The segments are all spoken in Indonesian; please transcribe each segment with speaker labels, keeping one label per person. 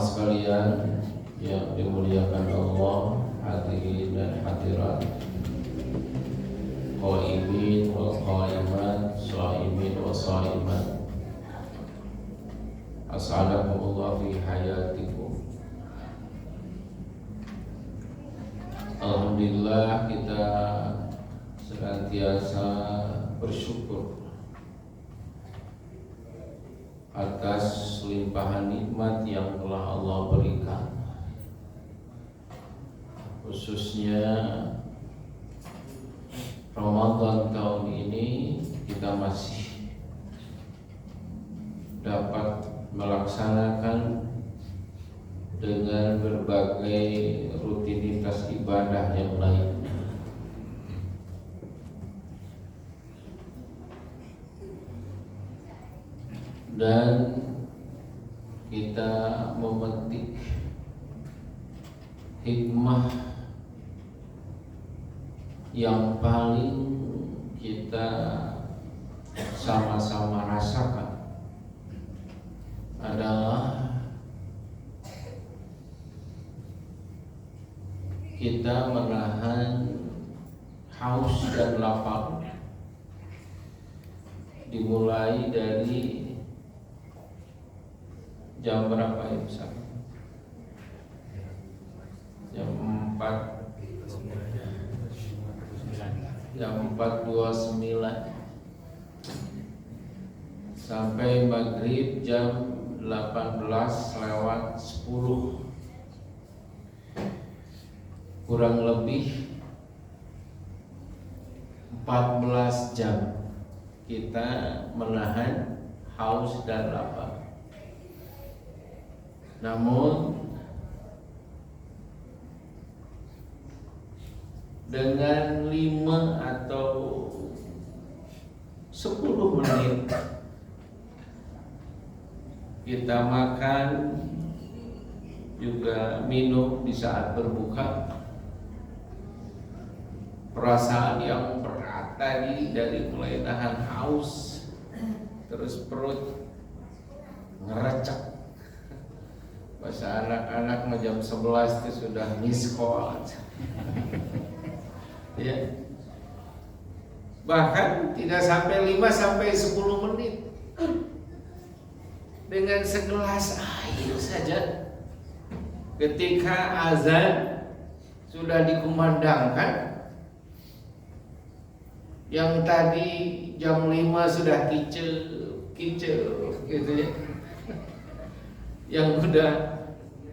Speaker 1: sekalian yang dimuliakan Allah, hadirin dan hadirat, qaimin wal qaimat, shaimin wa shaimat, assalamualaikum fi hayatikum. Alhamdulillah, kita senantiasa bersyukur atas limpahan nikmat yang telah Allah berikan, khususnya Ramadan tahun ini kita masih dapat melaksanakan dengan berbagai rutinitas ibadah yang lain. Dan kita memetik hikmah yang paling kita sama-sama rasakan adalah kita menahan haus dan lapar dimulai dari jam berapa ya Ustaz? Jam 4.29 sampai maghrib jam 18:10, kurang lebih 14 jam kita menahan haus dan lapar. Namun dengan 5 atau 10 menit kita makan juga minum di saat berbuka, perasaan yang berat tadi dari mulai nahan haus terus perut ngerecek. Bahasa anak-anak jam 11 itu sudah miss call. Ya. Bahkan tidak sampai 5 sampai 10 menit. Dengan segelas air saja ketika azan sudah dikumandangkan, yang tadi jam 5 sudah kicau gitu ya, yang udah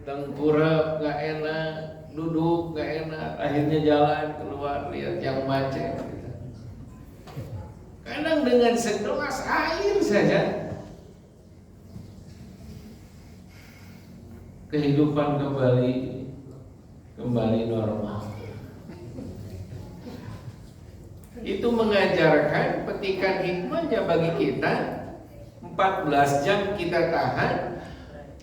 Speaker 1: tengkurap gak enak, duduk gak enak, akhirnya jalan keluar lihat yang macet gitu. Kadang dengan segelas air saja kehidupan kembali normal. Itu mengajarkan petikan hikmahnya bagi kita. 14 jam kita tahan,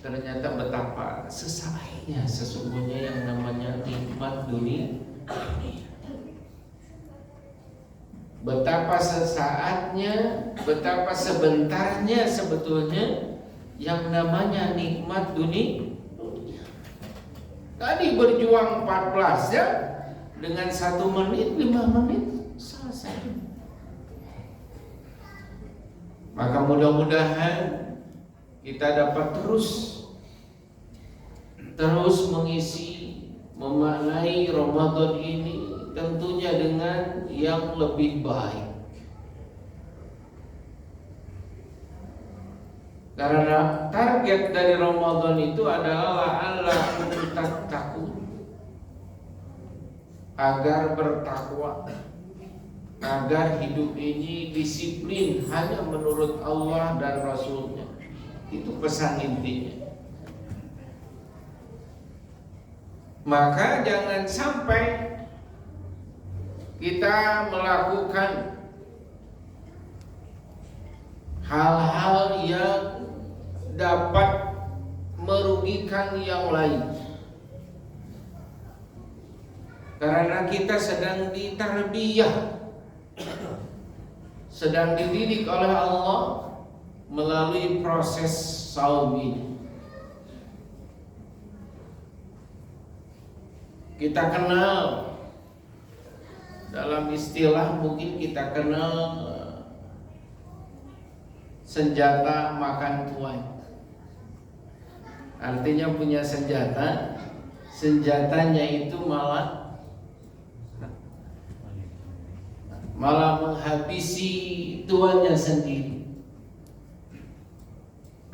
Speaker 1: ternyata betapa sesaknya sesungguhnya yang namanya nikmat dunia. Betapa sesaatnya, betapa sebentarnya sebetulnya yang namanya nikmat dunia. Tadi berjuang 14 jam, dengan 1 menit, 5 menit selesai. Maka mudah-mudahan kita dapat terus mengisi, memaknai Ramadan ini tentunya dengan yang lebih baik. Karena target dari Ramadan itu adalah la'allakum tattaqun, agar bertakwa, agar hidup ini disiplin hanya menurut Allah dan Rasulnya. Itu pesan intinya. Maka jangan sampai kita melakukan hal-hal yang dapat merugikan yang lain, karena kita sedang ditarbiyah, sedang dididik oleh Allah melalui proses saum ini. kita kenal, dalam istilah mungkin kita kenal senjata makan tuan. Artinya punya senjata, senjatanya itu malah menghabisi tuannya sendiri.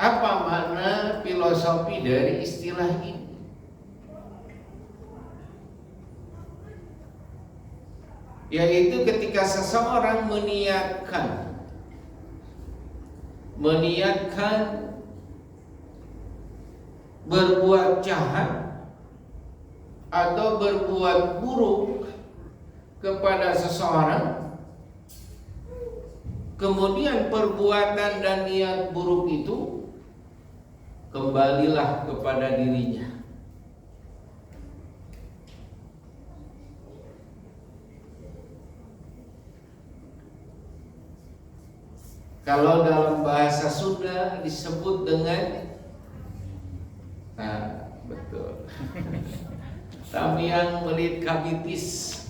Speaker 1: Apa makna filosofi dari istilah ini? Yaitu ketika seseorang meniatkan berbuat jahat atau berbuat buruk kepada seseorang, kemudian perbuatan dan niat buruk itu kembalilah kepada dirinya. Kalau dalam bahasa Sunda disebut dengan betul. Tamiang melit kabitis.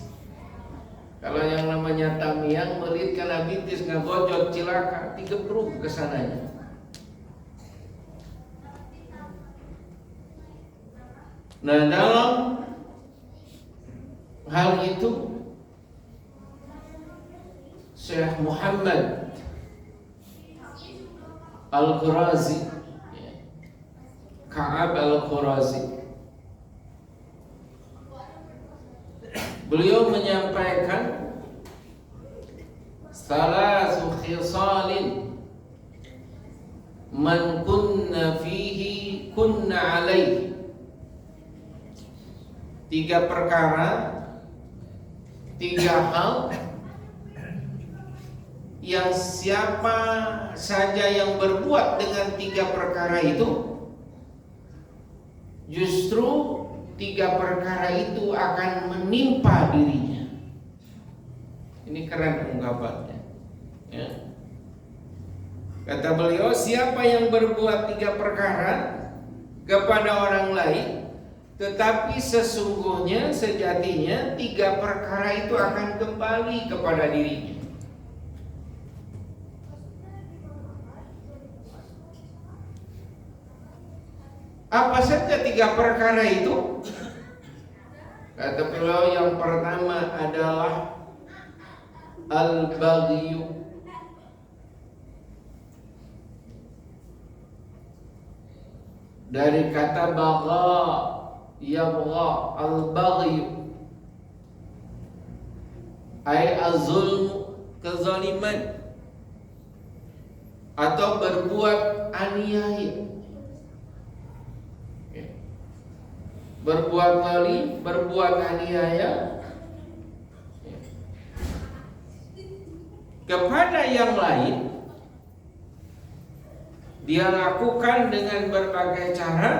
Speaker 1: Kalau yang namanya tamiang melit kabitis ngagojot cilaka, digebruk ke sananya. Nah, dalam hal itu Syekh Muhammad Al-Qurazi, Ka'ab Al-Qurazi, beliau menyampaikan salasu khisalin man kunna fihi kunna alaihi. 3 perkara, 3 hal yang siapa saja yang berbuat dengan 3 perkara itu, justru 3 perkara itu akan menimpa dirinya. Ini keren ungkapannya, ya. Kata beliau, siapa yang berbuat 3 perkara kepada orang lain, tetapi sesungguhnya sejatinya 3 perkara itu akan kembali kepada dirinya. Apa saja 3 perkara itu? Kata beliau, yang pertama adalah al-baghyu. Dari kata bagha, yabgha, al-baghyu ay az-zulm, kezaliman atau berbuat aniaya. Berbuat zalim, berbuat aniaya kepada yang lain, dia lakukan dengan berbagai cara.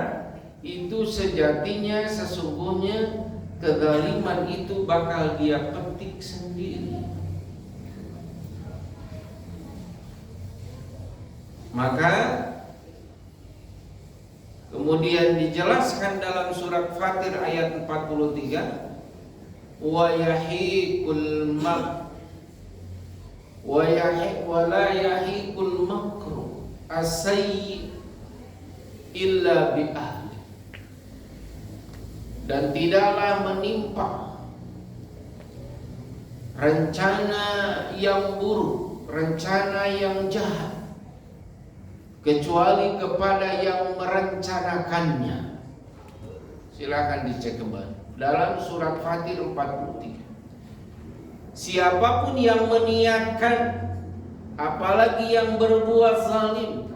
Speaker 1: Itu sejatinya sesungguhnya kezaliman itu bakal dia petik sendiri. Maka kemudian dijelaskan dalam surat Fatir ayat 43, wa yahiqul wa la yahiqul makru as-sayyi illa bi ahli. Dan tidaklah menimpa rencana yang buruk, rencana yang jahat, kecuali kepada yang merencanakannya. Silakan dicek kembali dalam surat Fatir 43. Siapapun yang meniatkan, apalagi yang berbuat zalim,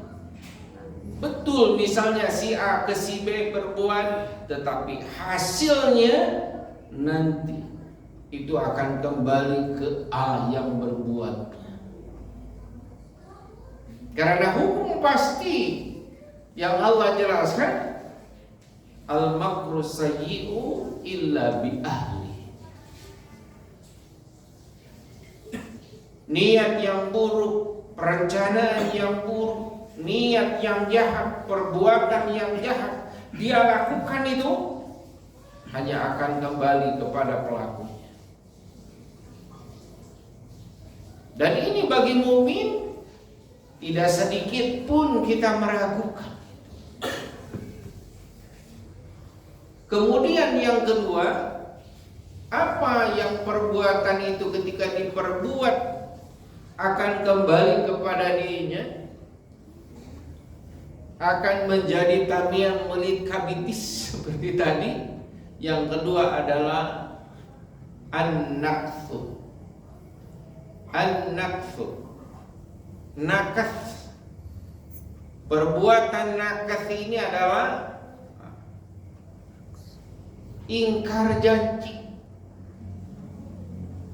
Speaker 1: betul misalnya si A ke si B berbuat, tetapi hasilnya nanti itu akan kembali ke A yang berbuat. Karena hukum pasti yang Allah jelaskan, al-makru sayyi'u illa bi ahli. Niat yang buruk, perencanaan yang buruk, niat yang jahat, perbuatan yang jahat dia lakukan itu hanya akan kembali kepada pelakunya. Dan ini bagi mukmin tidak sedikit pun kita meragukan. Kemudian yang kedua, apa yang perbuatan itu ketika diperbuat akan kembali kepada dirinya, akan menjadi tamiang melit kabitis seperti tadi. Yang kedua adalah an-naqsu. An-naqsu, nakas. Perbuatan nakas ini adalah ingkar janji.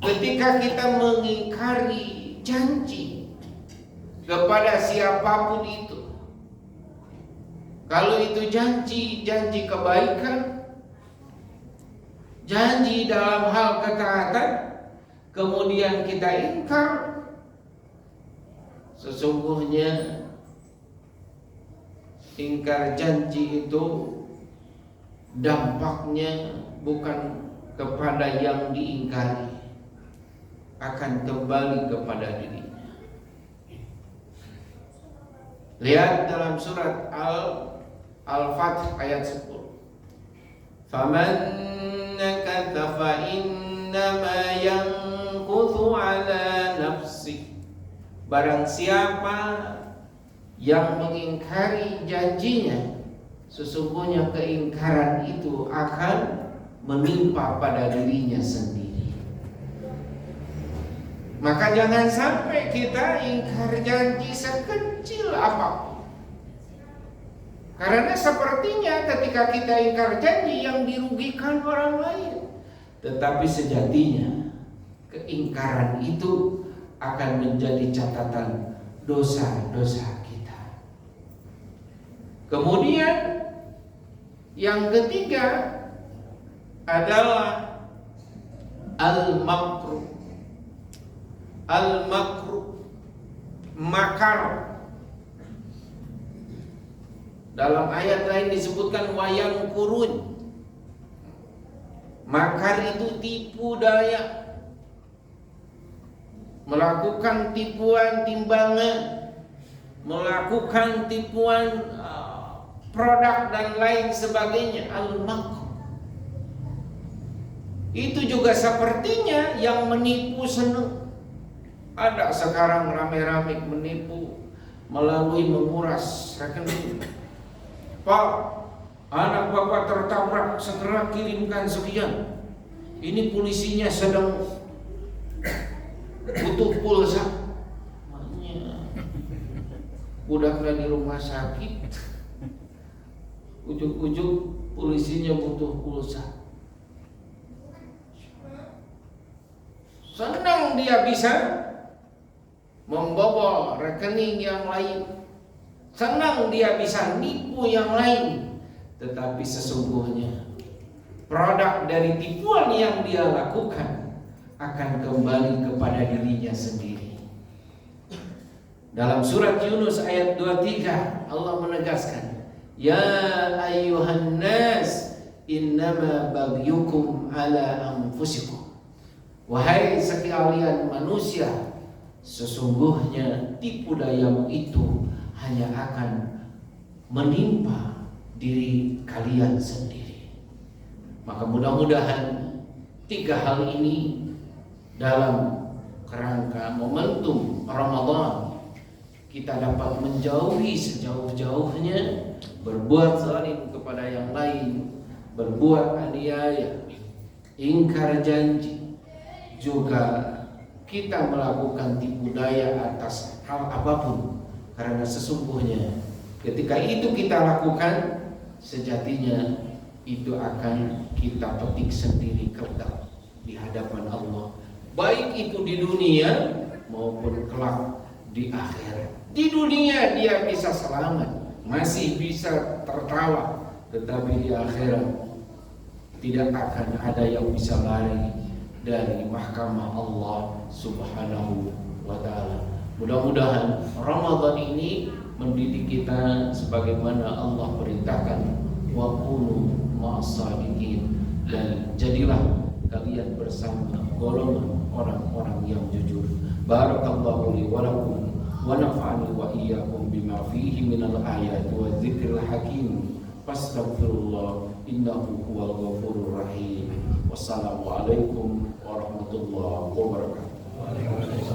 Speaker 1: Ketika kita mengingkari janji kepada siapapun itu, kalau itu janji kebaikan, janji dalam hal ketaatan, kemudian kita ingkar, sesungguhnya ingkar janji itu dampaknya bukan kepada yang diingkari, akan kembali kepada dirinya. Lihat dalam surat Al-Fath ayat 10. Faman nakatha fa innama yanquthu ala nafsi. Barang siapa yang mengingkari janjinya, sesungguhnya keingkaran itu akan menimpa pada dirinya sendiri. Maka jangan sampai kita ingkar janji sekecil apapun. Karena sepertinya ketika kita ingkar janji yang dirugikan orang lain. Tetapi sejatinya keingkaran itu akan menjadi catatan dosa-dosa kita. Kemudian yang ketiga adalah al-makruh. Al-makruh, makar. Dalam ayat lain disebutkan wayang kurun. Makar itu tipu daya, melakukan tipuan timbangan, melakukan tipuan produk dan lain sebagainya. Al-makruh itu juga sepertinya yang menipu senang. Ada sekarang rame-rame menipu melalui menguras rekening. Pak, anak bapak tertabrak, segera kirimkan sekian. Ini polisinya sedang butuh pulsa. Udahlah di rumah sakit, ujuk-ujuk polisinya butuh pulsa. Senang dia bisa membobol rekening yang lain, senang dia bisa nipu yang lain. Tetapi sesungguhnya produk dari tipuan yang dia lakukan akan kembali kepada dirinya sendiri. Dalam surat Yunus ayat 23 Allah menegaskan, ya ayyuhan nas innama bagyukum ala anfusikum. Wahai sekalian manusia, sesungguhnya tipu dayamu itu hanya akan menimpa diri kalian sendiri. Maka mudah-mudahan tiga hal ini dalam kerangka momentum Ramadan kita dapat menjauhi sejauh-jauhnya berbuat zalim kepada yang lain, berbuat aniaya, ingkar janji, juga kita melakukan tipu daya atas hal apapun. Karena sesungguhnya ketika itu kita lakukan, sejatinya itu akan kita petik sendiri kelak di hadapan Allah, baik itu di dunia maupun kelak di akhirat. Di dunia dia bisa selamat, masih bisa tertawa, tetapi di akhirat tidak akan ada yang bisa lari dari mahkamah Allah Subhanahu wa ta'ala. Mudah-mudahan Ramadan ini mendidik kita sebagaimana Allah perintahkan, wa kunu ma'as-shadiqin, dan bersama golongan orang-orang yang jujur. Barakallahu li wa lakum wa nafa'ani wa iyyakum bima fihi minal ayati wa dzikril hakim. Fastaghfirullah innahu huwal ghafurur rahim. Wassalamualaikum warahmatullahi wabarakatuh.